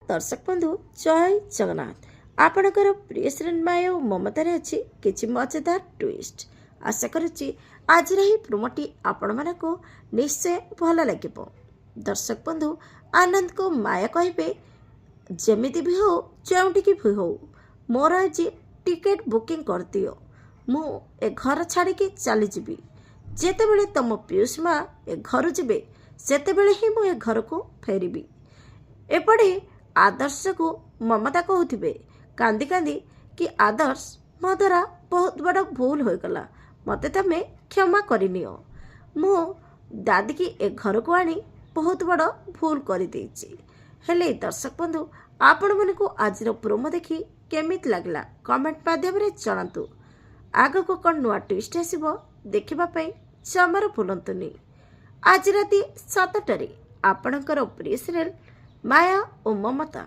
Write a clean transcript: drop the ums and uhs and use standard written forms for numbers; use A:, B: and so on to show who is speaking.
A: दर्शक बंधु जय जगन्नाथ। आपणकर प्रिय श्रेणी माया और ममतार अच्छी किसी मजेदार ट्विस्ट आशा करुच्ची आज प्रोमोटी आपण मानक निश्चय भल लगे। दर्शक बंधु आनंद को माया कहे जमीती भी हो जोटिकी भी हो मोर आज टिकेट बुकिंग कर दियो मु ए घर छाड़ी चली जीवी जेतेबेले तुम पीयूष माँ ए घर जीवे सेतेबेले ही मु ए घर को फेरबी। एपटे आदर्श को ममता कहूथिबे कांदी कांदी कि आदर्श मो द्वारा बहुत बड़ भूल हो गला मते तमे क्षमा करनियो मु दादी की ए घर को आनी बहुत बड़ भूल कर देछि। हेले दर्शक बंधु आपण मानकु आज प्रोमो देखि केमित लागला कमेंट माध्यम रे जणातु। आग को कौन नुआ ट्विस्ट आसीबो देखिबा पई जमार भूलंतुनी। आज राति 7टारे आपणकर प्रिय सीरियल माया और ममता।